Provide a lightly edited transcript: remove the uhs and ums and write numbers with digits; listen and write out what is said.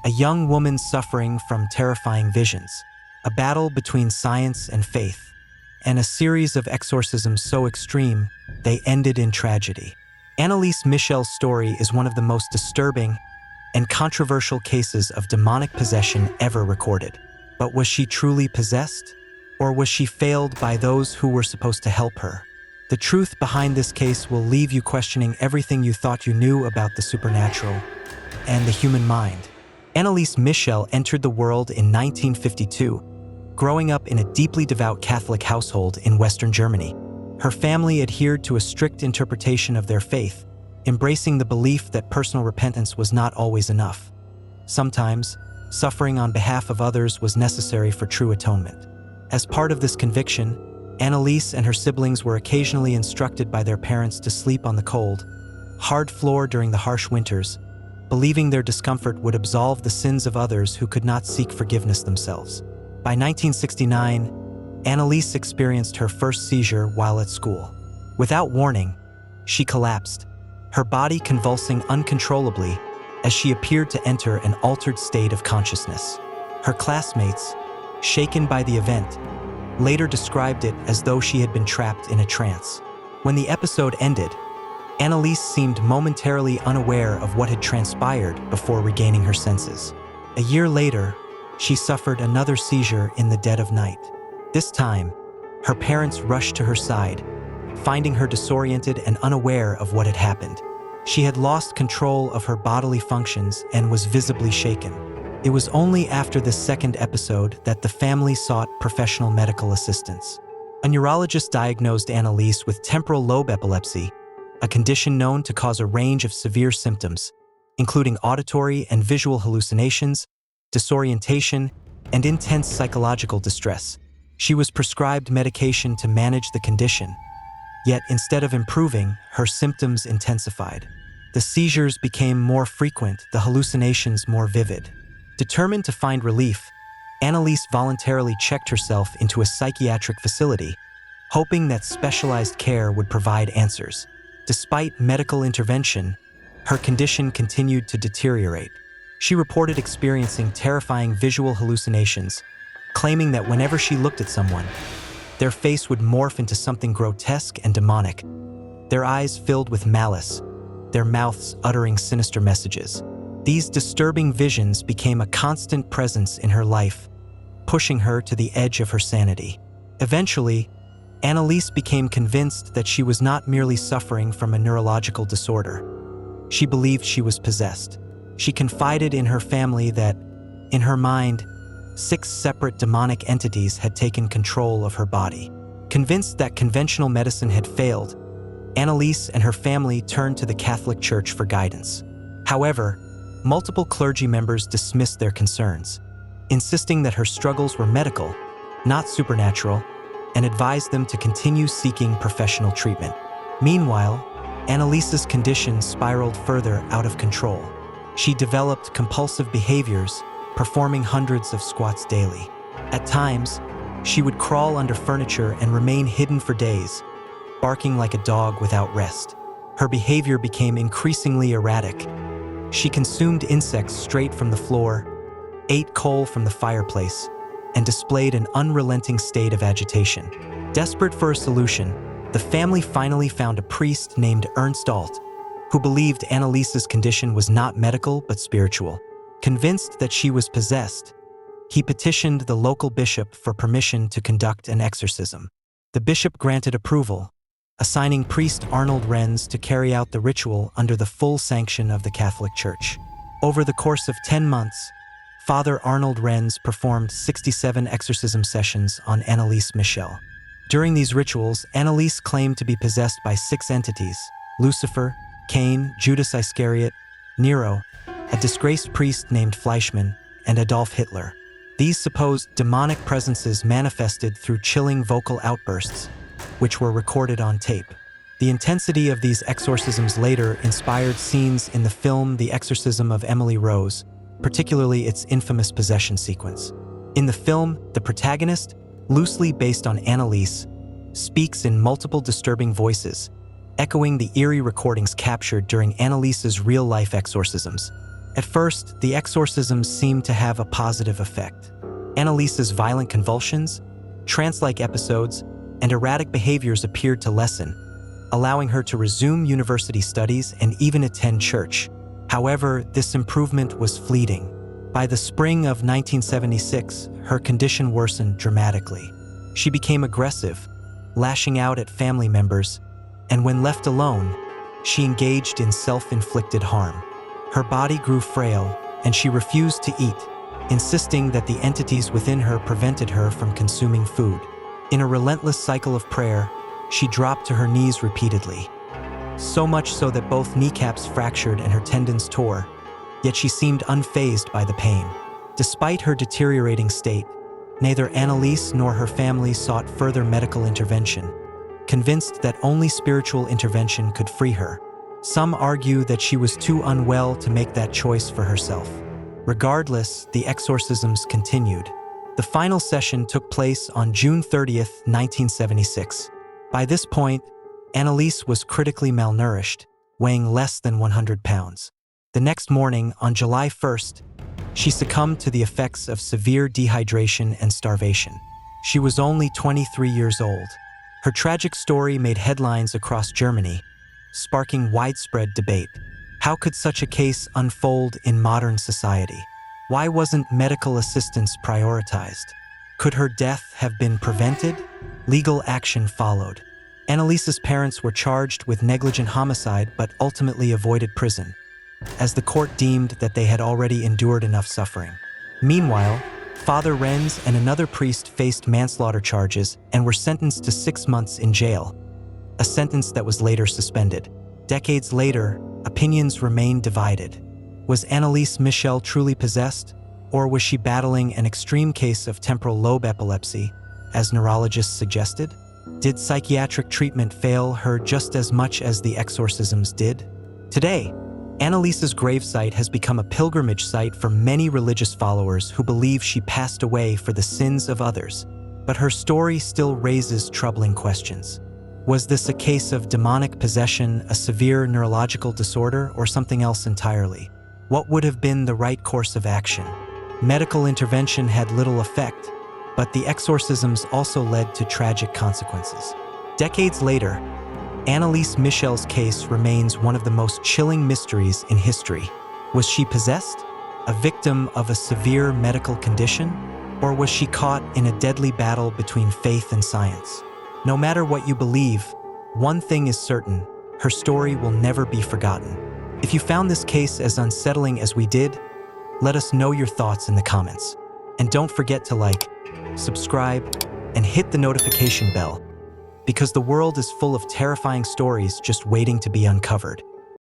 a young woman suffering from terrifying visions, a battle between science and faith, and a series of exorcisms so extreme they ended in tragedy. Anneliese Michel's story is one of the most disturbing and controversial cases of demonic possession ever recorded. But was she truly possessed? Or was she failed by those who were supposed to help her? The truth behind this case will leave you questioning everything you thought you knew about the supernatural and the human mind. Anneliese Michel entered the world in 1952, growing up in a deeply devout Catholic household in Western Germany. Her family adhered to a strict interpretation of their faith, embracing the belief that personal repentance was not always enough. Sometimes, suffering on behalf of others was necessary for true atonement. As part of this conviction, Anneliese and her siblings were occasionally instructed by their parents to sleep on the cold, hard floor during the harsh winters, believing their discomfort would absolve the sins of others who could not seek forgiveness themselves. By 1969, Anneliese experienced her first seizure while at school. Without warning, she collapsed, her body convulsing uncontrollably as she appeared to enter an altered state of consciousness. Her classmates, shaken by the event, later described it as though she had been trapped in a trance. When the episode ended, Anneliese seemed momentarily unaware of what had transpired before regaining her senses. A year later, she suffered another seizure in the dead of night. This time, her parents rushed to her side, finding her disoriented and unaware of what had happened. She had lost control of her bodily functions and was visibly shaken. It was only after this second episode that the family sought professional medical assistance. A neurologist diagnosed Anneliese with temporal lobe epilepsy, a condition known to cause a range of severe symptoms, including auditory and visual hallucinations, disorientation, and intense psychological distress. She was prescribed medication to manage the condition, yet instead of improving, her symptoms intensified. The seizures became more frequent, the hallucinations more vivid. Determined to find relief, Anneliese voluntarily checked herself into a psychiatric facility, hoping that specialized care would provide answers. Despite medical intervention, her condition continued to deteriorate. She reported experiencing terrifying visual hallucinations, claiming that whenever she looked at someone, their face would morph into something grotesque and demonic, their eyes filled with malice, their mouths uttering sinister messages. These disturbing visions became a constant presence in her life, pushing her to the edge of her sanity. Eventually, Anneliese became convinced that she was not merely suffering from a neurological disorder. She believed she was possessed. She confided in her family that, in her mind, 6 separate demonic entities had taken control of her body. Convinced that conventional medicine had failed, Anneliese and her family turned to the Catholic Church for guidance. However, multiple clergy members dismissed their concerns, insisting that her struggles were medical, not supernatural, and advised them to continue seeking professional treatment. Meanwhile, Anneliese's condition spiraled further out of control. She developed compulsive behaviors, performing hundreds of squats daily. At times, she would crawl under furniture and remain hidden for days, barking like a dog without rest. Her behavior became increasingly erratic. She consumed insects straight from the floor, ate coal from the fireplace, and displayed an unrelenting state of agitation. Desperate for a solution, the family finally found a priest named Ernst Alt, who believed Anneliese's condition was not medical but spiritual. Convinced that she was possessed, he petitioned the local bishop for permission to conduct an exorcism. The bishop granted approval, assigning priest Arnold Renz to carry out the ritual under the full sanction of the Catholic Church. Over the course of 10 months, Father Arnold Renz performed 67 exorcism sessions on Anneliese Michel. During these rituals, Anneliese claimed to be possessed by 6 entities: Lucifer, Cain, Judas Iscariot, Nero, a disgraced priest named Fleischmann, and Adolf Hitler. These supposed demonic presences manifested through chilling vocal outbursts, which were recorded on tape. The intensity of these exorcisms later inspired scenes in the film The Exorcism of Emily Rose, particularly its infamous possession sequence. In the film, the protagonist, loosely based on Anneliese, speaks in multiple disturbing voices, echoing the eerie recordings captured during Anneliese's real-life exorcisms. At first, the exorcisms seemed to have a positive effect. Annalise's violent convulsions, trance-like episodes, and erratic behaviors appeared to lessen, allowing her to resume university studies and even attend church. However, this improvement was fleeting. By the spring of 1976, her condition worsened dramatically. She became aggressive, lashing out at family members, and when left alone, she engaged in self-inflicted harm. Her body grew frail, and she refused to eat, insisting that the entities within her prevented her from consuming food. In a relentless cycle of prayer, she dropped to her knees repeatedly, so much so that both kneecaps fractured and her tendons tore, yet she seemed unfazed by the pain. Despite her deteriorating state, neither Annalise nor her family sought further medical intervention, convinced that only spiritual intervention could free her. Some argue that she was too unwell to make that choice for herself. Regardless, the exorcisms continued. The final session took place on June 30th, 1976. By this point, Annalise was critically malnourished, weighing less than 100 pounds. The next morning, on July 1st, she succumbed to the effects of severe dehydration and starvation. She was only 23 years old. Her tragic story made headlines across Germany, sparking widespread debate. How could such a case unfold in modern society? Why wasn't medical assistance prioritized? Could her death have been prevented? Legal action followed. Annalise's parents were charged with negligent homicide but ultimately avoided prison, as the court deemed that they had already endured enough suffering. Meanwhile, Father Renz and another priest faced manslaughter charges and were sentenced to 6 months in jail, a sentence that was later suspended. Decades later, opinions remained divided. Was Annalise Michel truly possessed, or was she battling an extreme case of temporal lobe epilepsy, as neurologists suggested? Did psychiatric treatment fail her just as much as the exorcisms did? Today, Annalise's gravesite has become a pilgrimage site for many religious followers who believe she passed away for the sins of others. But her story still raises troubling questions. Was this a case of demonic possession, a severe neurological disorder, or something else entirely? What would have been the right course of action? Medical intervention had little effect, but the exorcisms also led to tragic consequences. Decades later, Annalise Michel's case remains one of the most chilling mysteries in history. Was she possessed, a victim of a severe medical condition, or was she caught in a deadly battle between faith and science? No matter what you believe, one thing is certain: her story will never be forgotten. If you found this case as unsettling as we did, let us know your thoughts in the comments. And don't forget to like, subscribe, and hit the notification bell, because the world is full of terrifying stories just waiting to be uncovered.